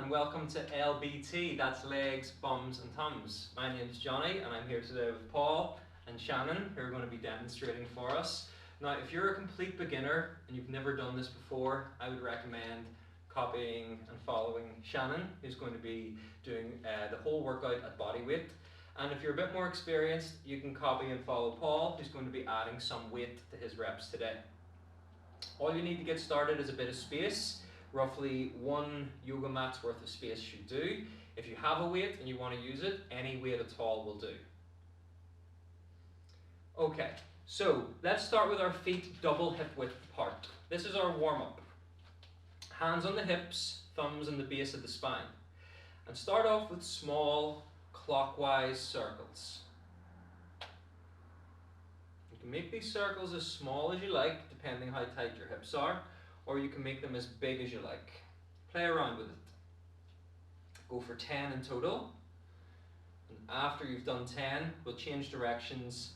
and welcome to L.B.T, that's Legs, Bums and Tums. My name's Johnny and I'm here today with Paul and Shannon, who are going to be demonstrating for us. Now, if you're a complete beginner and you've never done this before, I would recommend copying and following Shannon, who's going to be doing the whole workout at body weight. And if you're a bit more experienced, you can copy and follow Paul, who's going to be adding some weight to his reps today. All you need to get started is a bit of space. Roughly 1 yoga mat's worth of space should do. If you have a weight and you want to use it, any weight at all will do. Okay, so let's start with our feet double hip width apart. This is our warm-up. Hands on the hips, thumbs on the base of the spine. And start off with small clockwise circles. You can make these circles as small as you like, depending how tight your hips are, or you can make them as big as you like. Play around with it. Go for 10 in total. And after you've done 10, we'll change directions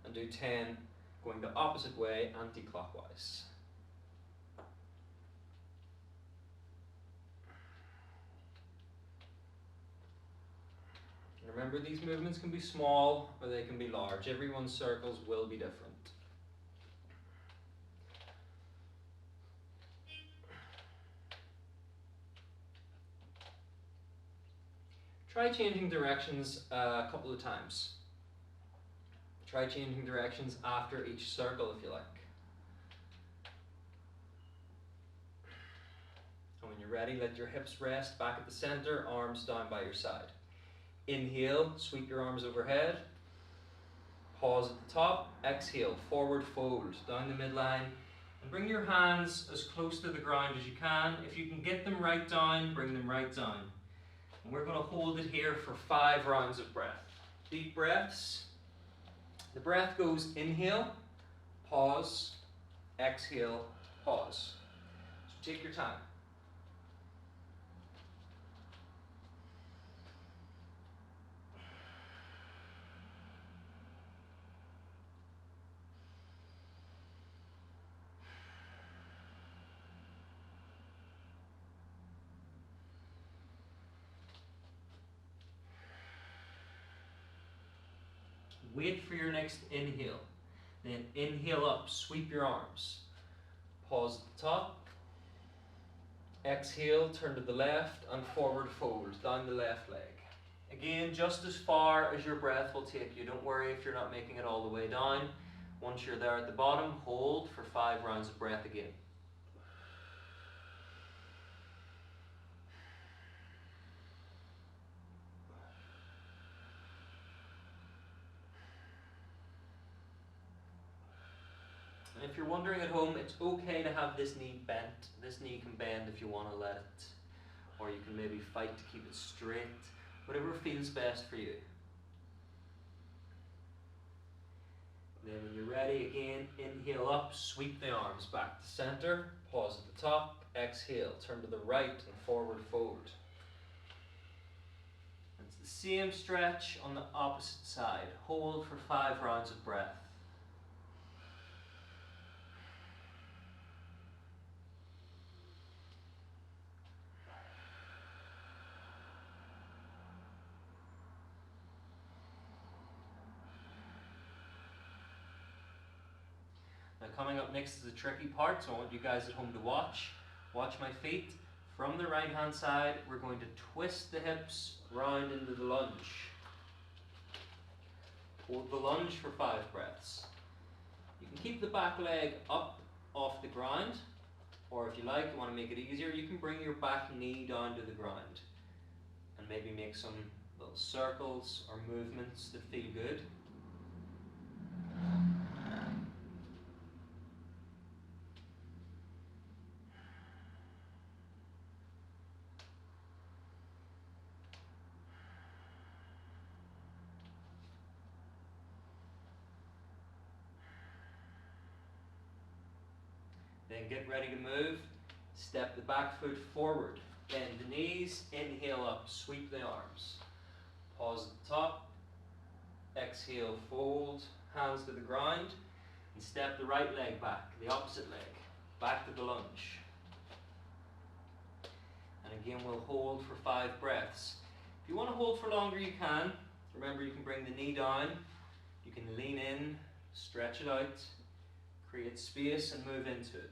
and do 10 going the opposite way, anti-clockwise. Remember, these movements can be small or they can be large. Everyone's circles will be different. Try changing directions a couple of times. Try changing directions after each circle if you like. And when you're ready, let your hips rest back at the center, arms down by your side. Inhale, sweep your arms overhead. Pause at the top. Exhale, forward fold down the midline. And bring your hands as close to the ground as you can. If you can get them right down, bring them right down. And we're going to hold it here for 5 rounds of breath. Deep breaths. The breath goes inhale, pause, exhale, pause. So take your time. Wait for your next inhale. Then inhale up, sweep your arms. Pause at the top. Exhale, turn to the left and forward fold down the left leg. Again, just as far as your breath will take you. Don't worry if you're not making it all the way down. Once you're there at the bottom, hold for 5 rounds of breath again. And if you're wondering at home, it's okay to have this knee bent. This knee can bend if you want to let it, or you can maybe fight to keep it straight, whatever feels best for you. Then when you're ready, again, inhale up, sweep the arms back to center, pause at the top, exhale, turn to the right and forward fold. It's the same stretch on the opposite side. Hold for 5 rounds of breath. Now coming up next is the tricky part, so I want you guys at home to watch. Watch my feet. From the right hand side, we're going to twist the hips round into the lunge. Hold the lunge for 5 breaths. You can keep the back leg up off the ground, or if you like, you want to make it easier, you can bring your back knee down to the ground and maybe make some little circles or movements that feel good. Then get ready to move. Step the back foot forward. Bend the knees. Inhale up. Sweep the arms. Pause at the top. Exhale, fold. Hands to the ground. And step the right leg back. The opposite leg. Back to the lunge. And again, we'll hold for 5 breaths. If you want to hold for longer, you can. Remember, you can bring the knee down, you can lean in, stretch it out, create space and move into it.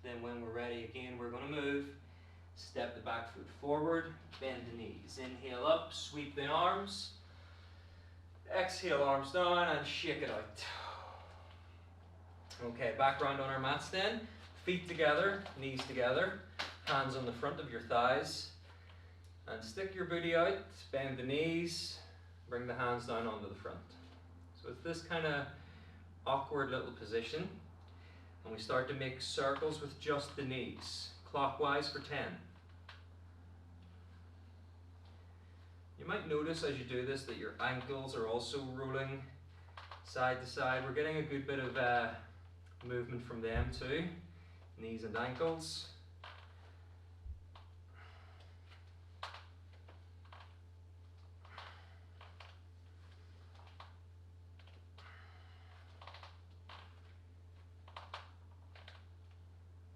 Then when we're ready again, we're going to move. Step the back foot forward, bend the knees. Inhale up, sweep the arms. Exhale, arms down and shake it out. Okay, back round on our mats then. Feet together, knees together, hands on the front of your thighs. And stick your booty out, bend the knees, bring the hands down onto the front. So it's this kind of awkward little position. And we start to make circles with just the knees, clockwise for 10. You might notice as you do this that your ankles are also rolling side to side. We're getting a good bit of movement from them too, knees and ankles.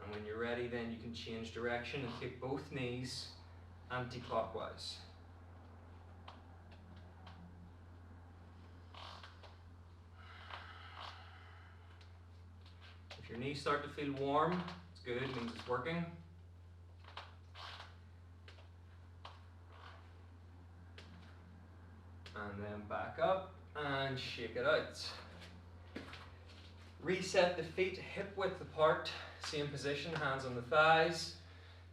And when you're ready, then you can change direction and take both knees anti-clockwise. If your knees start to feel warm, it's good, it means it's working. And then back up and shake it out. Reset the feet hip width apart, same position, hands on the thighs,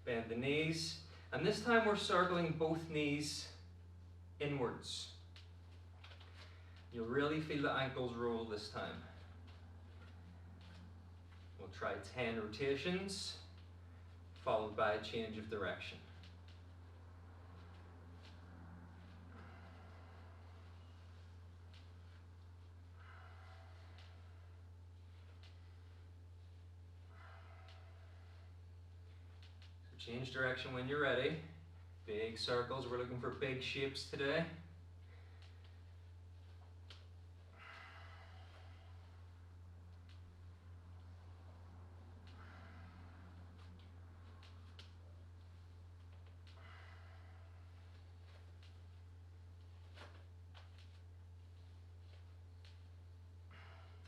bend the knees. And this time we're circling both knees inwards. You'll really feel the ankles roll this time. We'll try 10 rotations, followed by a change of direction. So change direction when you're ready. Big circles, we're looking for big shapes today.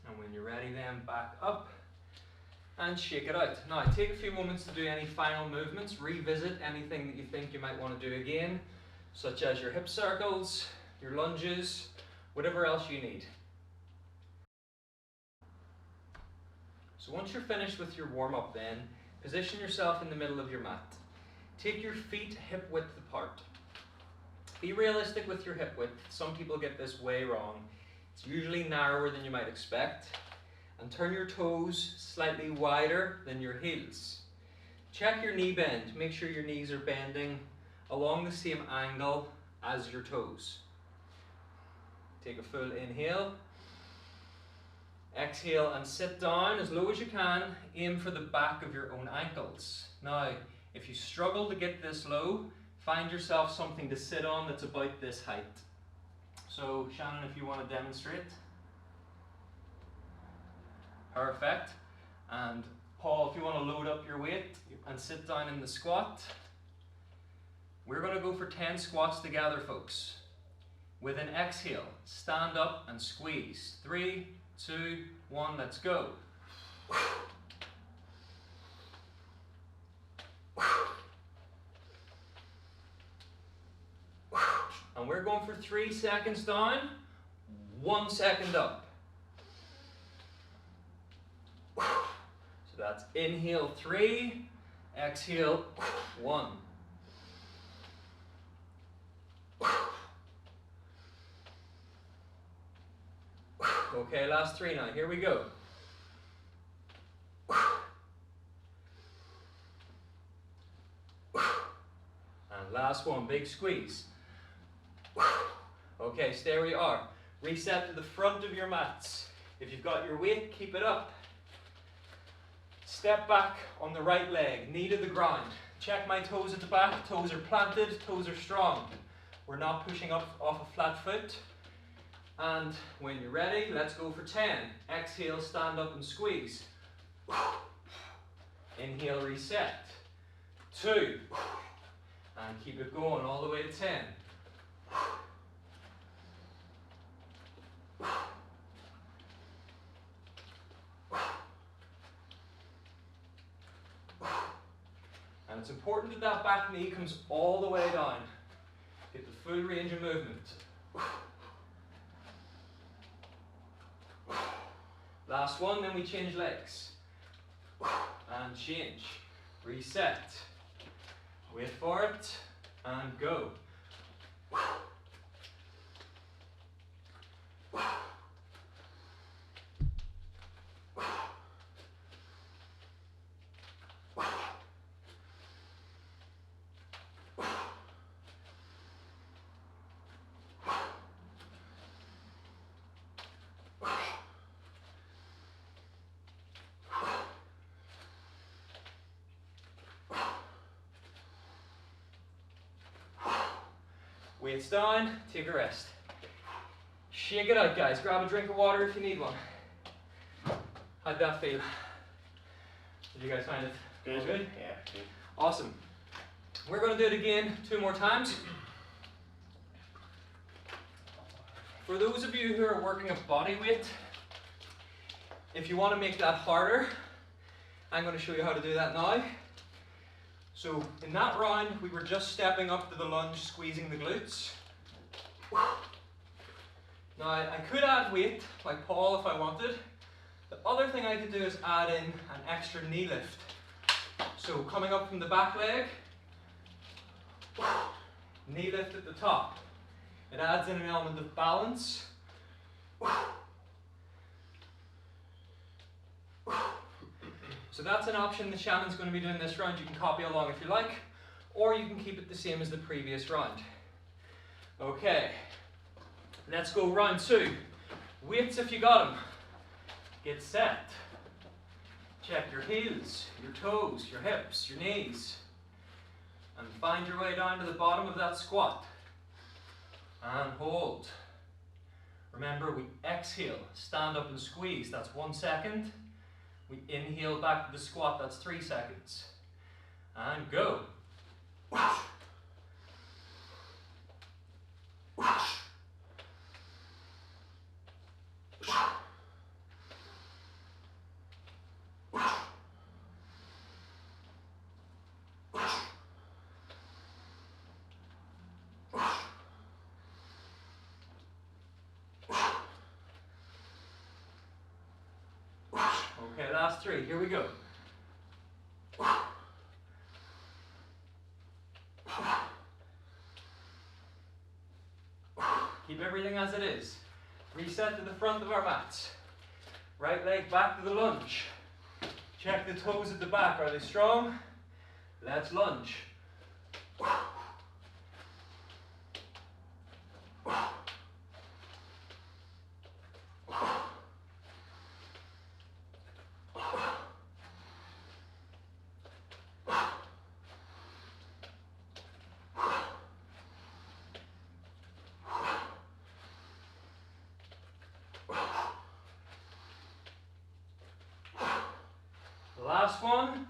And when you're ready, then back up and shake it out. Now take a few moments to do any final movements, revisit anything that you think you might want to do again, such as your hip circles, your lunges, whatever else you need. So once you're finished with your warm-up then, position yourself in the middle of your mat. Take your feet hip width apart. Be realistic with your hip width. Some people get this way wrong. It's usually narrower than you might expect. And turn your toes slightly wider than your heels. Check your knee bend. Make sure your knees are bending along the same angle as your toes. Take a full inhale. Exhale and sit down as low as you can. Aim for the back of your own ankles. Now, if you struggle to get this low, find yourself something to sit on that's about this height. So, Shannon, if you want to demonstrate. Perfect. And Paul, if you want to load up your weight and sit down in the squat. We're going to go for 10 squats together, folks. With an exhale, stand up and squeeze. 3, 2, 1, let's go. And we're going for 3 seconds down, 1 second up. So that's inhale 3, exhale 1. Okay, last 3 now, here we go. And last one, big squeeze. Okay, stay where you are. Reset to the front of your mats. If you've got your weight, keep it up. Step back on the right leg, knee to the ground. Check my toes at the back, toes are planted, toes are strong. We're not pushing up off a flat foot. And when you're ready, let's go for 10. Exhale, stand up and squeeze. Inhale, reset. 2. And keep it going all the way to 10. And it's important that that back knee comes all the way down. Get the full range of movement. Last one, then we change legs. And change. Reset. Wait for it. And go. Weights down, take a rest. Shake it out, guys. Grab a drink of water if you need one. How'd that feel? Did you guys find it good? Yeah, good. Awesome. We're going to do it again 2 more times. For those of you who are working a body weight, if you want to make that harder, I'm going to show you how to do that now. So in that round, we were just stepping up to the lunge, squeezing the glutes. Now I could add weight, like Paul if I wanted. The other thing I could do is add in an extra knee lift. So coming up from the back leg, knee lift at the top. It adds in an element of balance. So that's an option that Shannon's going to be doing this round. You can copy along if you like, or you can keep it the same as the previous round. Okay, let's go round 2. Weights if you got them. Get set. Check your heels, your toes, your hips, your knees. And find your way down to the bottom of that squat. And hold. Remember, we exhale, stand up and squeeze. That's 1 second. We inhale back to the squat, that's 3 seconds. And go. Okay, last 3, here we go. Keep everything as it is. Reset to the front of our mats. Right leg back to the lunge. Check the toes at the back, are they strong? Let's lunge. Last one,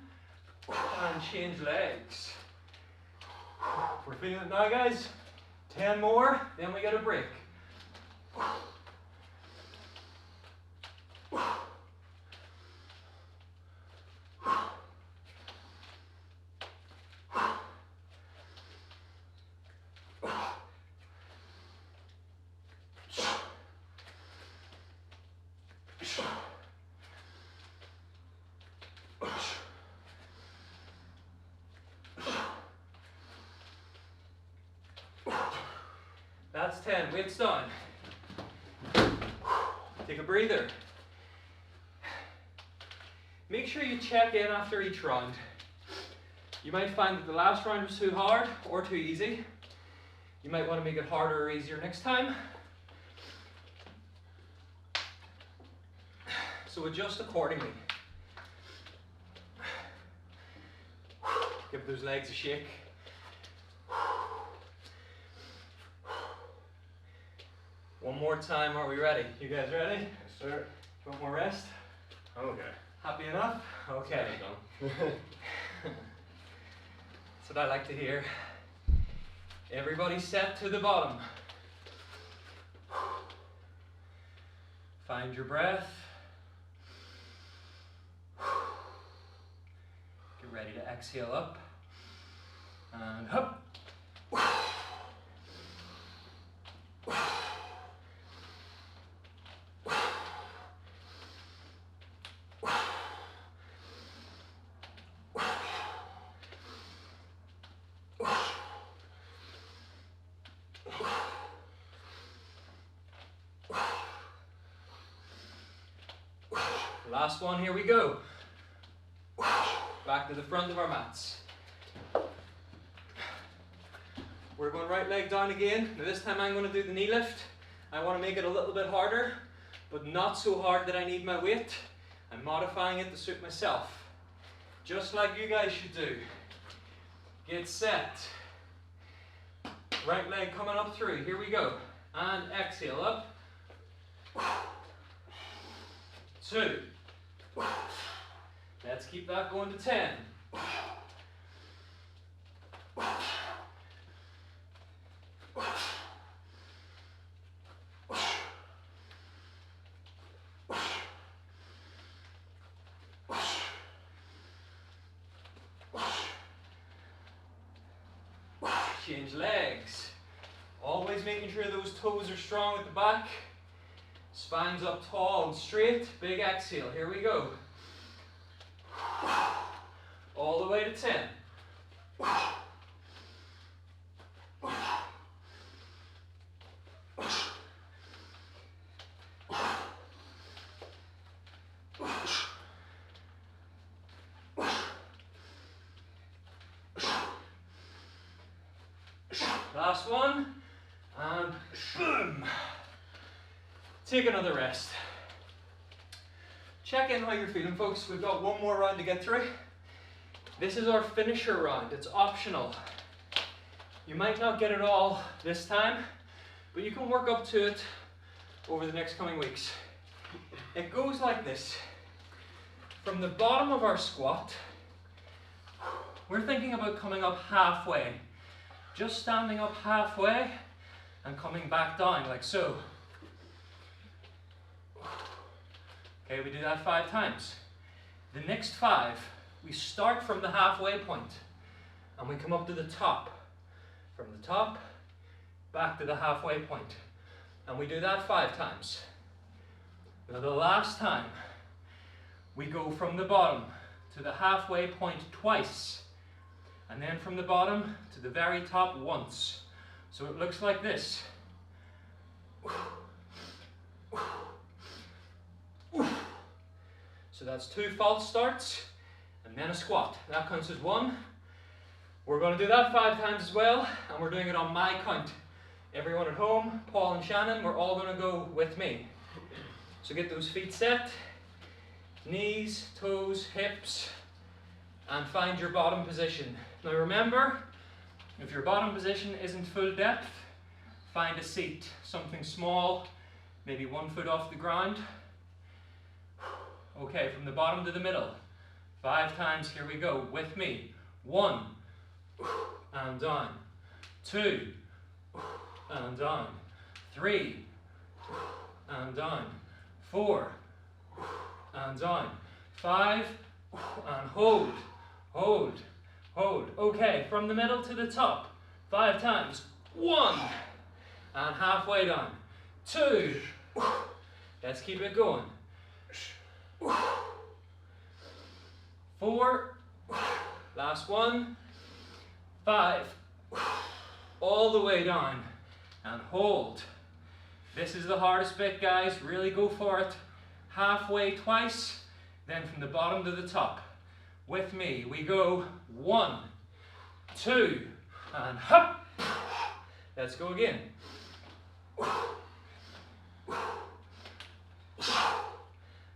and change legs. We're feeling it now, guys. 10 more, then we get a break. That's 10, weights down. Take a breather. Make sure you check in after each round. You might find that the last round was too hard or too easy. You might want to make it harder or easier next time. So adjust accordingly. Give those legs a shake. One more time, are we ready? You guys ready? Yes, sir. Do you want more rest? Okay. Happy enough? Okay. That's what I like to hear. Everybody set to the bottom. Find your breath. Get ready to exhale up. And up. Last one, here we go. Back to the front of our mats. We're going right leg down again. Now this time I'm going to do the knee lift. I want to make it a little bit harder, but not so hard that I need my weight. I'm modifying it to suit myself. Just like you guys should do. Get set. Right leg coming up through. Here we go. And exhale up. 2. Let's keep that going to 10. Change legs. Always making sure those toes are strong at the back. Spine's up tall and straight. Big exhale. Here we go. All the way to 10. Last one. And boom. Take another rest. Check in how you're feeling, folks. We've got one more round to get through. This is our finisher round. It's optional. You might not get it all this time, but you can work up to it over the next coming weeks. It goes like this. From the bottom of our squat, we're thinking about coming up halfway. Just standing up halfway and coming back down like so. Okay, we do that 5 times. The next 5, we start from the halfway point and we come up to the top. From the top, back to the halfway point. And we do that 5 times. Now the last time, we go from the bottom to the halfway point twice. And then from the bottom to the very top once. So it looks like this. So that's 2 false starts and then a squat. That counts as 1. We're going to do that 5 times as well, and we're doing it on my count. Everyone at home, Paul and Shannon, we're all going to go with me. So get those feet set, knees, toes, hips, and find your bottom position. Now remember, if your bottom position isn't full depth, find a seat, something small, maybe 1 foot off the ground. Okay, from the bottom to the middle, 5 times, here we go, with me. 1, and down. 2, and down. 3, and down. 4, and down. 5, and hold, hold, hold. Okay, from the middle to the top, 5 times. 1, and halfway down. 2, let's keep it going. 4, last 1, 5, all the way down, and hold. This is the hardest bit, guys, really go for it. Halfway twice, then from the bottom to the top. With me, we go 1, 2, and hop. Let's go again.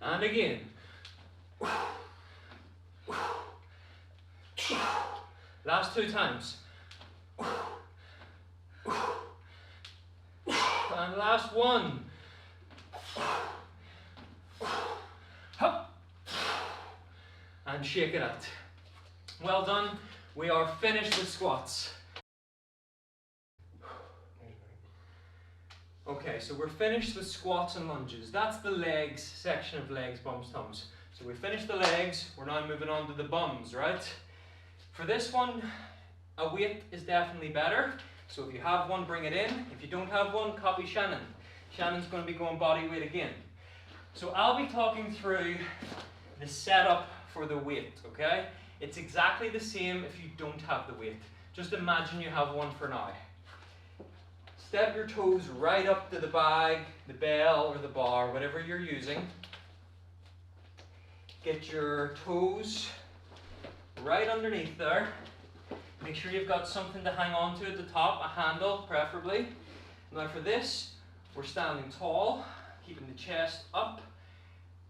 And again. Last 2 times. And last 1. And shake it out. Well done. We are finished with squats. Okay, so we're finished with squats and lunges. That's the legs section of legs, bums, tums. So we finished the legs, we're now moving on to the bums, right? For this one, a weight is definitely better. So if you have one, bring it in. If you don't have one, copy Shannon. Shannon's going to be going body weight again. So I'll be talking through the setup for the weight, okay? It's exactly the same if you don't have the weight. Just imagine you have one for now. Step your toes right up to the bag, the bell, or the bar, whatever you're using. Get your toes right underneath there. Make sure you've got something to hang on to at the top, a handle preferably. Now for this, we're standing tall, keeping the chest up.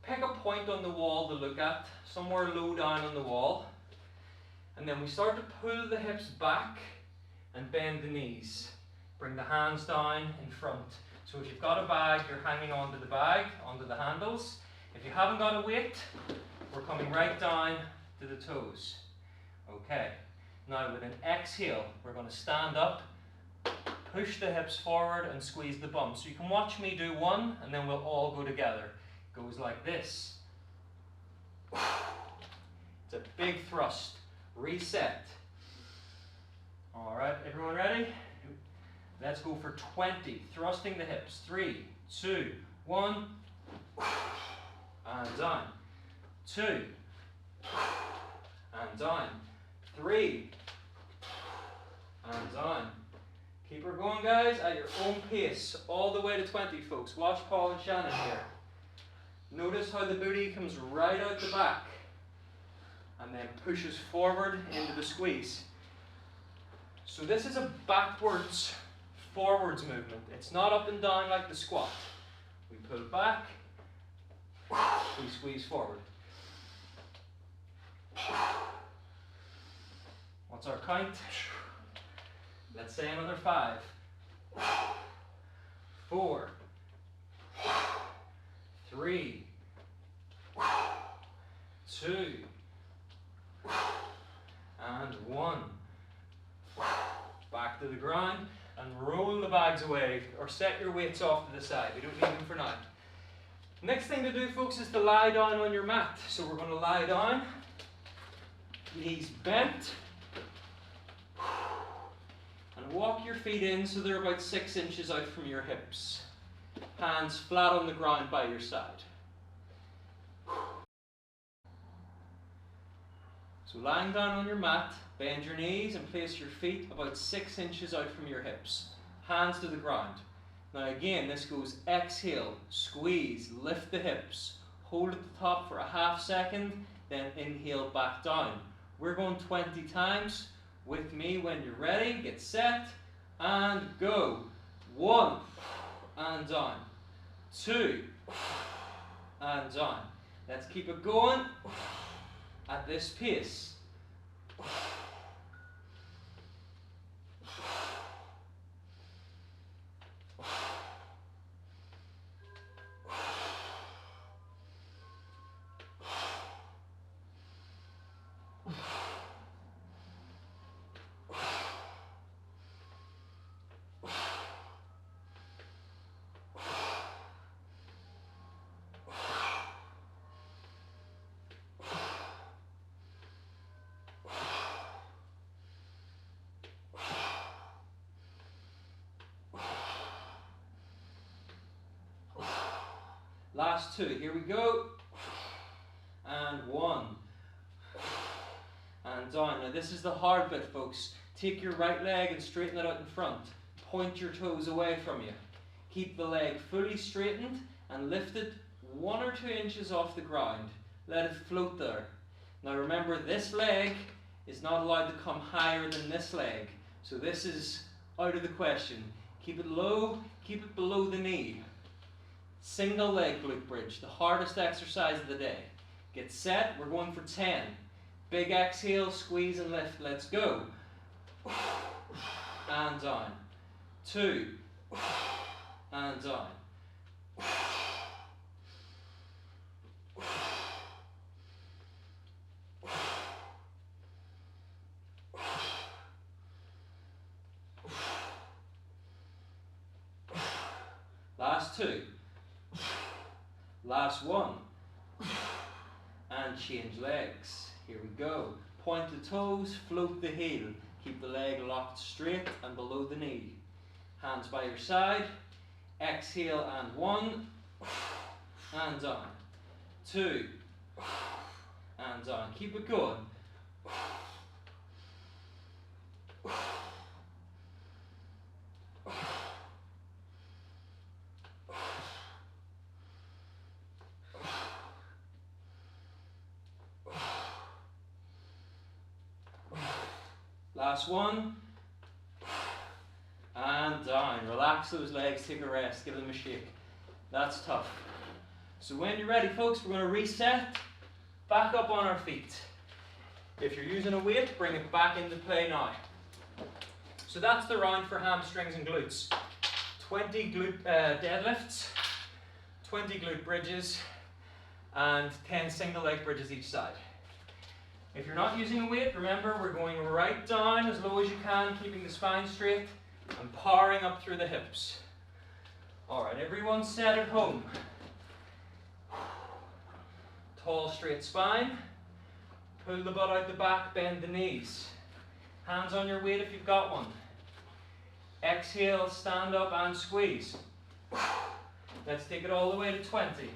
Pick a point on the wall to look at, somewhere low down on the wall. And then we start to pull the hips back and bend the knees. Bring the hands down in front. So if you've got a bag, you're hanging onto the bag, onto the handles. If you haven't got a weight, we're coming right down to the toes. Okay, now with an exhale, we're going to stand up, push the hips forward and squeeze the bum. So you can watch me do one and then we'll all go together. It goes like this. It's a big thrust. Reset. Alright, everyone ready? Let's go for 20. Thrusting the hips. 3, 2, 1. And down. 2. And down. 3. And down. Keep her going, guys, at your own pace. All the way to 20, folks. Watch Paul and Shannon here. Notice how the booty comes right out the back. And then pushes forward into the squeeze. So this is a backwards, forwards movement. It's not up and down like the squat. We pull back, we squeeze forward. What's our count? Let's say another 5, 4, 3, 2, and 1. Back to the ground and roll the bags away or set your weights off to the side. We don't need them for now. Next thing to do, folks, is to lie down on your mat. So we're going to lie down, knees bent, and walk your feet in so they're about 6 inches out from your hips. Hands flat on the ground by your side. So lying down on your mat, bend your knees and place your feet about 6 inches out from your hips. Hands to the ground. Now again, this goes exhale, squeeze, lift the hips. Hold at the top for a half second, then inhale back down. We're going 20 times. With me when you're ready, get set, and go. 1, and down. 2, and down. Let's keep it going at this pace. Last 2, here we go. And 1. And down. Now this is the hard bit, folks. Take your right leg and straighten it out in front. Point your toes away from you. Keep the leg fully straightened and lift it 1 or 2 inches off the ground. Let it float there. Now remember, this leg is not allowed to come higher than this leg. So this is out of the question. Keep it low, keep it below the knee. Single leg glute bridge, the hardest exercise of the day. Get set, we're going for 10. Big exhale, squeeze and lift. Let's go. And down. 2. And down. Last 2. Last 1. And change legs. Here we go. Point the toes, float the heel. Keep the leg locked straight and below the knee. Hands by your side. Exhale and 1. And down. 2. And down. Keep it going. Last 1. And down. Relax those legs, take a rest, give them a shake. That's tough. So when you're ready, folks, we're going to reset, back up on our feet. If you're using a weight, bring it back into play now. So that's the round for hamstrings and glutes. 20 glute deadlifts, 20 glute bridges, and 10 single leg bridges each side. If you're not using a weight, remember we're going right down as low as you can, keeping the spine straight and powering up through the hips. Alright, everyone set at home. Tall straight spine, pull the butt out the back, bend the knees. Hands on your weight if you've got one. Exhale, stand up and squeeze. Let's take it all the way to 20.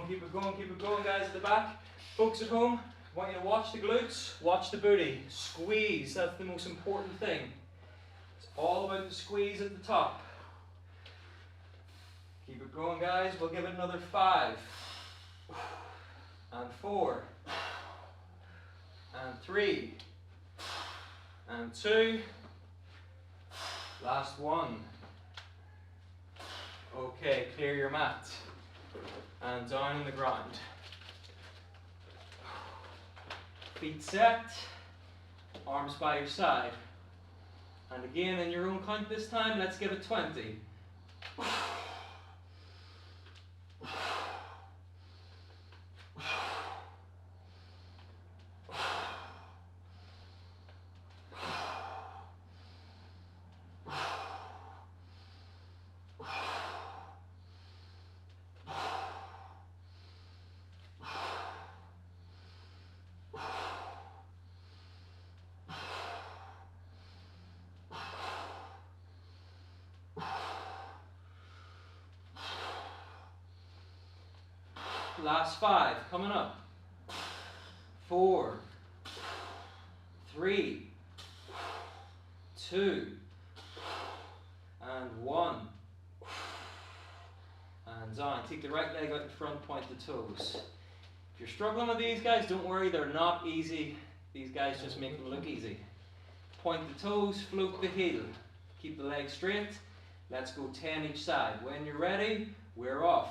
Keep it going, keep it going, guys at the back. Folks at home, I want you to watch the glutes, watch the booty. Squeeze, that's the most important thing. It's all about the squeeze at the top. Keep it going, guys. We'll give it another 5. And 4. And 3. And 2. Last 1. Okay, clear your mat. And down on the ground. Feet set, arms by your side. And again in your own count this time, let's give it 20. Last 5, coming up. 4, 3, 2, and 1. And down. Take the right leg out in front, point the toes. If you're struggling with these guys, don't worry, they're not easy. These guys just make them look easy. Point the toes, float the heel. Keep the legs straight. Let's go 10 each side. When you're ready, we're off.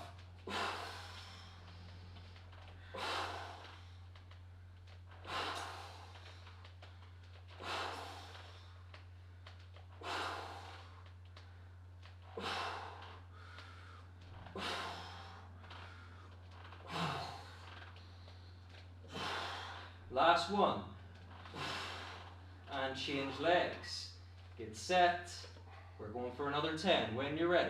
Last 1. And change legs. Get set. We're going for another 10 when you're ready.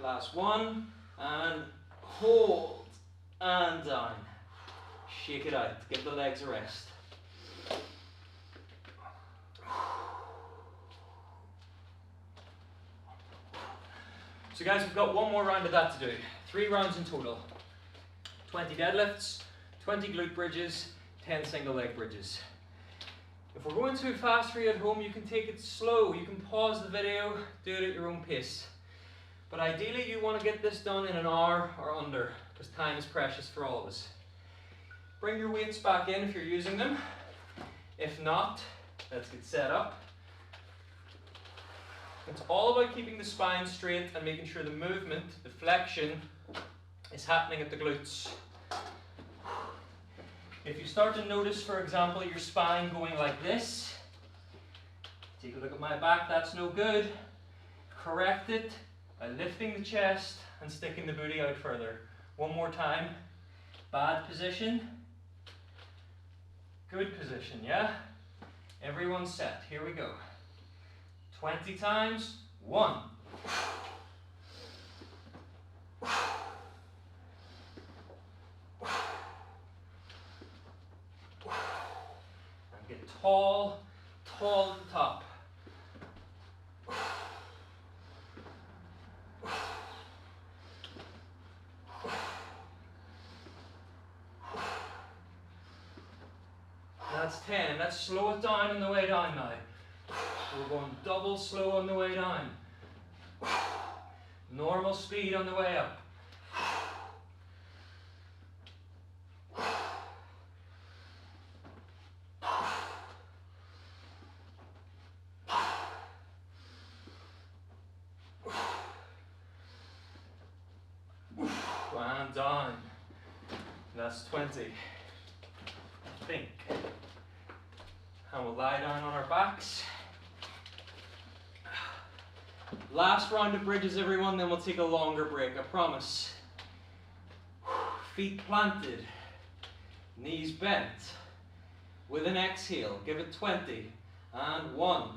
Last 1. And hold. And down. Shake it out. Give the legs a rest. So guys, we've got one more round of that to do. 3 rounds in total. 20 deadlifts, 20 glute bridges, 10 single leg bridges. If we're going too fast for you at home, you can take it slow. You can pause the video, do it at your own pace. But ideally you want to get this done in an hour or under, because time is precious for all of us. Bring your weights back in if you're using them. If not, let's get set up. It's all about keeping the spine straight and making sure the movement, the flexion, is happening at the glutes. If you start to notice, for example, your spine going like this, take a look at my back, that's no good. Correct it by lifting the chest and sticking the booty out further. One more time. Bad position. Good position, yeah? Everyone's set. Here we go. 20 times. 1. And get tall, tall at the top. That's 10. Let's slow it down on the way down now. We're going double slow on the way down. Normal speed on the way up. And down. That's 20. I think. And we'll lie down on our backs. Last round of bridges, everyone, then we'll take a longer break, I promise. Feet planted, knees bent. With an exhale, give it 20. And 1.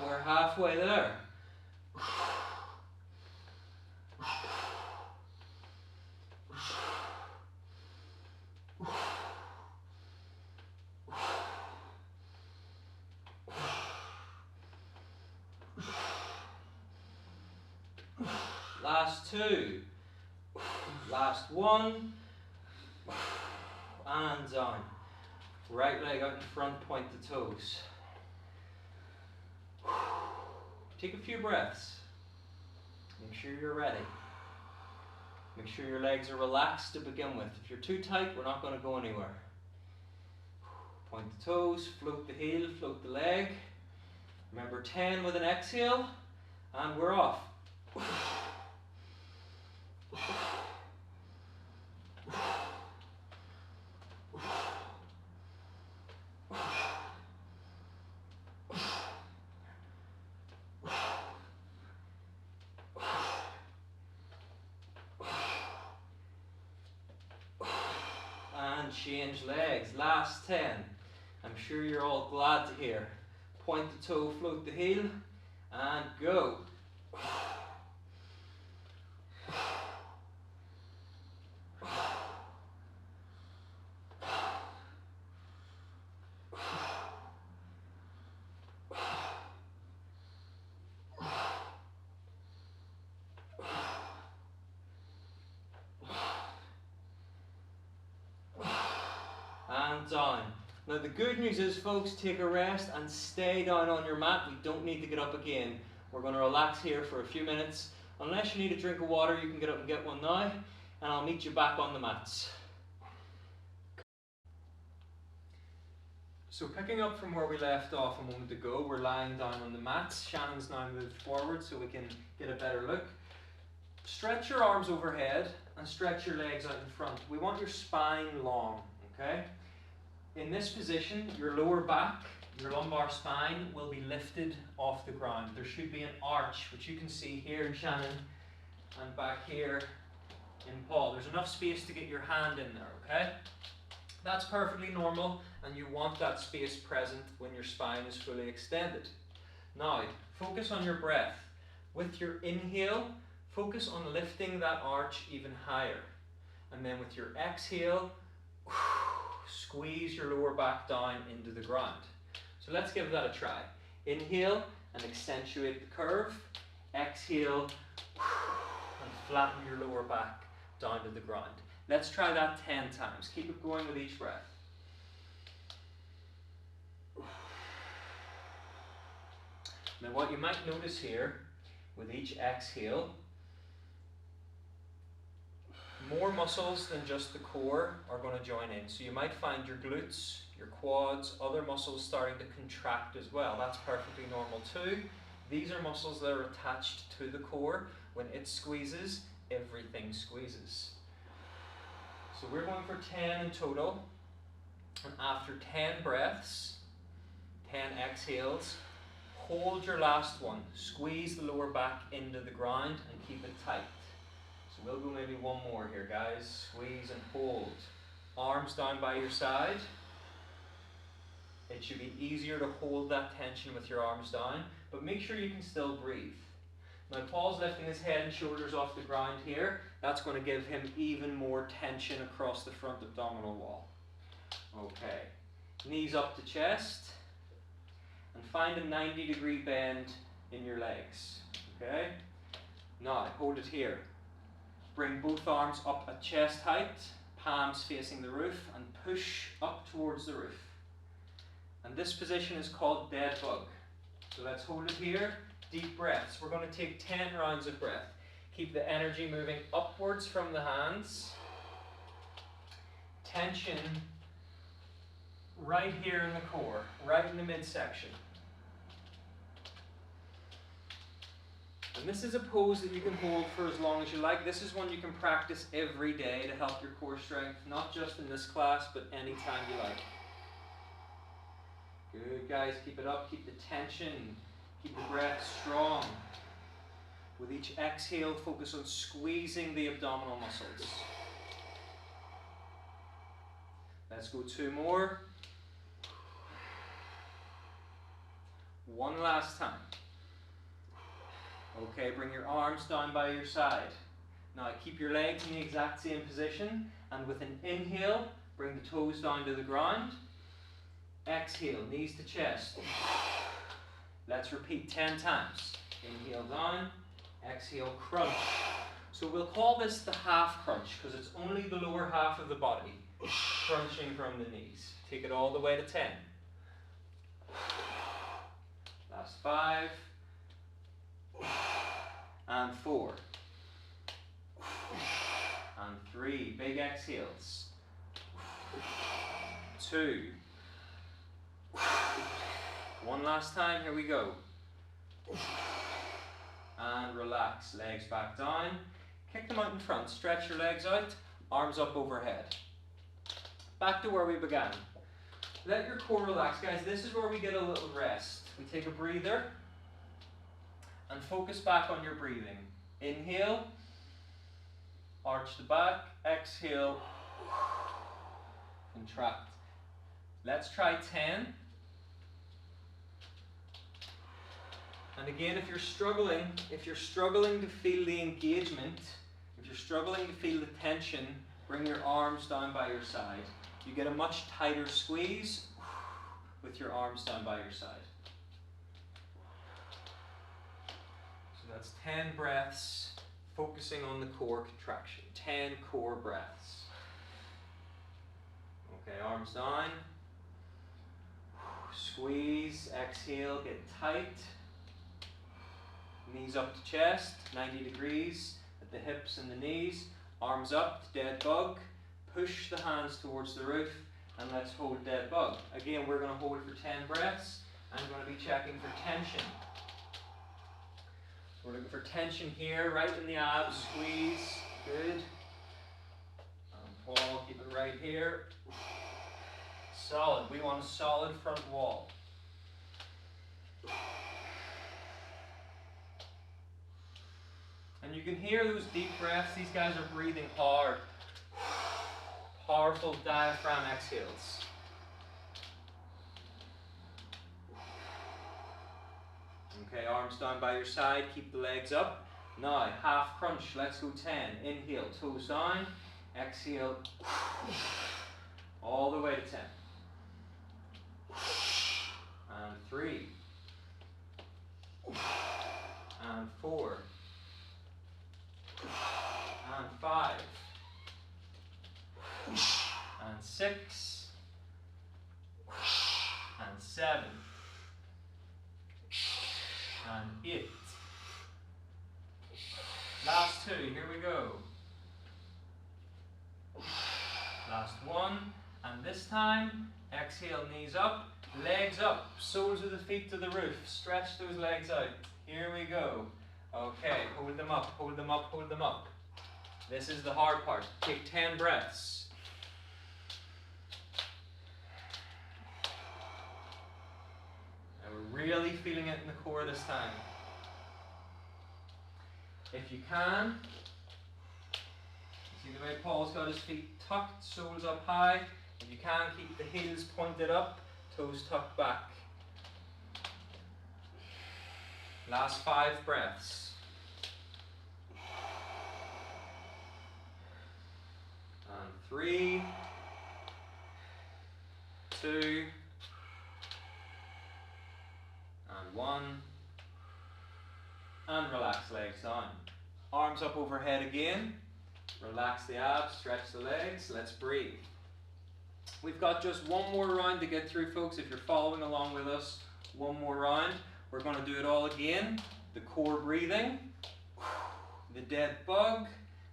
We're halfway there. Last 2. Last 1. And down. Right leg out in front, point the toes. Take a few breaths. Make sure you're ready. Make sure your legs are relaxed to begin with. If you're too tight, we're not going to go anywhere. Point the toes, float the heel, float the leg. Remember 10 with an exhale, and we're off. And change legs. Last 10. I'm sure you're all glad to hear. Point the toe, float the heel, and go. And down. Now the good news is, folks, take a rest and stay down on your mat. We don't need to get up again. We're going to relax here for a few minutes. Unless you need a drink of water, you can get up and get one now, and I'll meet you back on the mats. So picking up from where we left off a moment ago, we're lying down on the mats. Shannon's now moved forward so we can get a better look. Stretch your arms overhead and stretch your legs out in front. We want your spine long, okay? In this position, your lower back, your lumbar spine will be lifted off the ground. There should be an arch, which you can see here in Shannon and back here in Paul. There's enough space to get your hand in there, okay? That's perfectly normal, and you want that space present when your spine is fully extended. Now, focus on your breath. With your inhale, focus on lifting that arch even higher. And then with your exhale, squeeze your lower back down into the ground. So let's give that a try. Inhale and accentuate the curve. Exhale and flatten your lower back down to the ground. Let's try that 10 times. Keep it going with each breath. Now what you might notice here, with each exhale, more muscles than just the core are going to join in. So you might find your glutes, your quads, other muscles starting to contract as well. That's perfectly normal too. These are muscles that are attached to the core. When it squeezes, everything squeezes. So we're going for 10 in total. And after 10 breaths, 10 exhales, hold your last one. Squeeze the lower back into the ground and keep it tight. So we'll go maybe one more here, guys. Squeeze and hold. Arms down by your side. It should be easier to hold that tension with your arms down, but make sure you can still breathe. Now Paul's lifting his head and shoulders off the ground here. That's going to give him even more tension across the front abdominal wall. Okay. Knees up to chest. And find a 90-degree bend in your legs. Okay? Now, hold it here. Bring both arms up at chest height, palms facing the roof, and push up towards the roof. And this position is called dead bug. So let's hold it here. Deep breaths. We're going to take 10 rounds of breath. Keep the energy moving upwards from the hands. Tension right here in the core, right in the midsection. And this is a pose that you can hold for as long as you like. This is one you can practice every day to help your core strength, not just in this class, but anytime you like. Good, guys. Keep it up. Keep the tension. Keep the breath strong. With each exhale, focus on squeezing the abdominal muscles. Let's go 2 more. One last time. Okay, bring your arms down by your side. Now keep your legs in the exact same position, and with an inhale, bring the toes down to the ground. Exhale, knees to chest. Let's repeat 10 times. Inhale down, exhale crunch. So we'll call this the half crunch because it's only the lower half of the body crunching from the knees. Take it all the way to 10. Last 5. And 4. And 3. Big exhales. 2. One last time, here we go. And relax, legs back down. Kick them out in front, stretch your legs out, arms up overhead. Back to where we began. Let your core relax, guys. This is where we get a little rest. We take a breather and focus back on your breathing. Inhale, arch the back, exhale, contract. Let's try 10. And again, if you're struggling to feel the engagement, if you're struggling to feel the tension, bring your arms down by your side. You get a much tighter squeeze with your arms down by your side. So that's 10 breaths, focusing on the core contraction. 10 core breaths. Okay, arms down. Squeeze, exhale, get tight. Knees up to chest, 90 degrees at the hips and the knees. Arms up, dead bug. Push the hands towards the roof and let's hold dead bug. Again, we're going to hold for 10 breaths. I'm going to be checking for tension. We're looking for tension here, right in the abs, squeeze, good. And Paul, keep it right here. Solid, we want a solid front wall. And you can hear those deep breaths, these guys are breathing hard. Powerful diaphragm exhales. Okay, arms down by your side, keep the legs up. Now, half crunch, let's go 10. Inhale, toes down. Exhale, all the way to 10. And 3. And 4. And 5. And 6. And 7. And 8. Last 2, here we go. Last 1, and this time, exhale, knees up, legs up, soles of the feet to the roof, stretch those legs out. Here we go. Okay, hold them up, hold them up, hold them up. This is the hard part. Take 10 breaths. Now we're really feeling it in the core this time. If you can, see the way Paul's got his feet tucked, soles up high. If you can, keep the heels pointed up, toes tucked back. Last 5 breaths. And 3, 2, and 1. And relax, legs down. Arms up overhead again. Relax the abs, stretch the legs. Let's breathe. We've got just one more round to get through, folks. If you're following along with us, one more round. We're going to do it all again. The core breathing, the dead bug,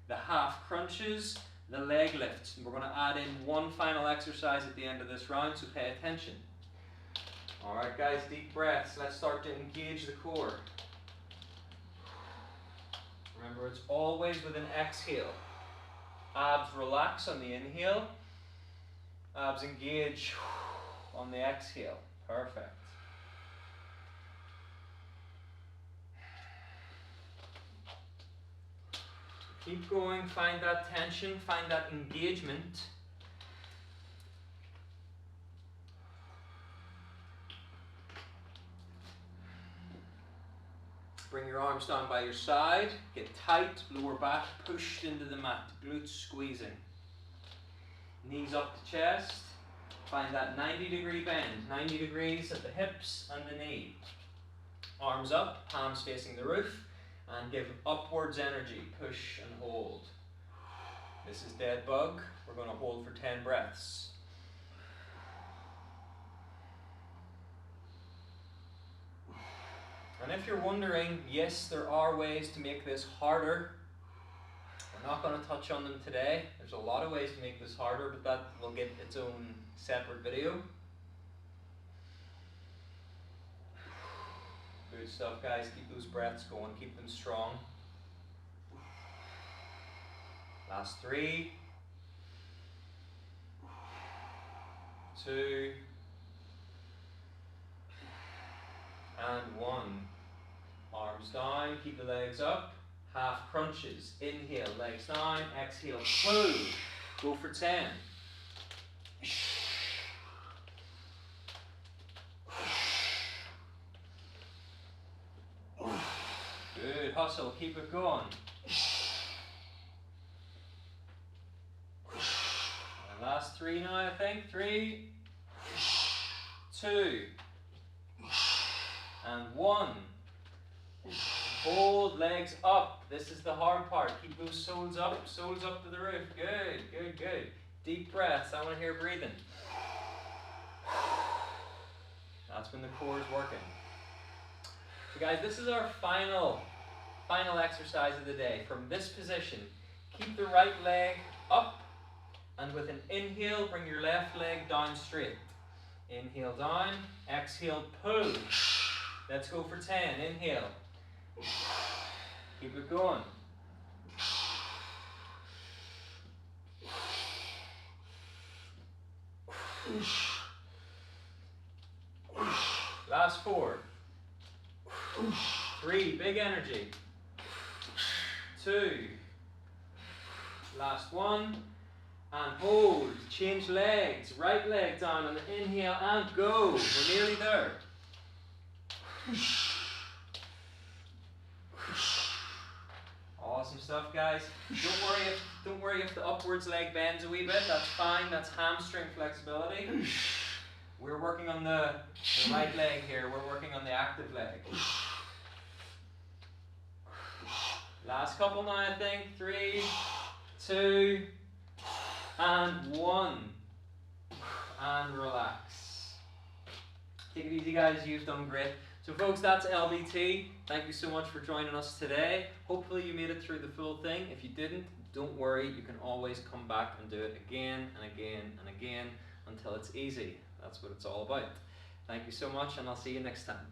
the half crunches, the leg lifts. And we're going to add in one final exercise at the end of this round, so pay attention. Alright guys, deep breaths. Let's start to engage the core. Remember, it's always with an exhale. Abs relax on the inhale. Abs engage on the exhale. Perfect. Keep going, find that tension, find that engagement. Bring your arms down by your side, get tight, lower back pushed into the mat, glutes squeezing. Knees up to chest, find that 90-degree bend, 90 degrees at the hips and the knee. Arms up, palms facing the roof, and give upwards energy, push and hold. This is dead bug, we're going to hold for 10 breaths. And if you're wondering, yes, there are ways to make this harder. We're not going to touch on them today. There's a lot of ways to make this harder, but that will get its own separate video. Good stuff, guys. Keep those breaths going. Keep them strong. Last 3, 2, and 1. Arms down, keep the legs up. Half crunches. Inhale, legs down. Exhale, pull. Go for 10. Good hustle, keep it going. And last 3 now, I think. 3, 2, and 1. Hold, legs up. This is the hard part. Keep those soles up to the roof. Good, good, good. Deep breaths. I want to hear breathing. That's when the core is working. So guys, this is our final exercise of the day. From this position, keep the right leg up, and with an inhale, bring your left leg down straight. Inhale down, exhale, pull. Let's go for 10. Inhale. Keep it going. Last 4. 3, big energy. 2. Last 1. And hold. Change legs. Right leg down on the inhale and go. We're nearly there. guys. Don't worry if the upwards leg bends a wee bit. That's fine. That's hamstring flexibility. We're working on the right leg here. We're working on the active leg. Last couple now, I think. 3, 2, and 1. And relax. Take it easy, guys. You've done great. So folks, that's L.B.T. Thank you so much for joining us today. Hopefully you made it through the full thing. If you didn't, don't worry. You can always come back and do it again and again and again until it's easy. That's what it's all about. Thank you so much, and I'll see you next time.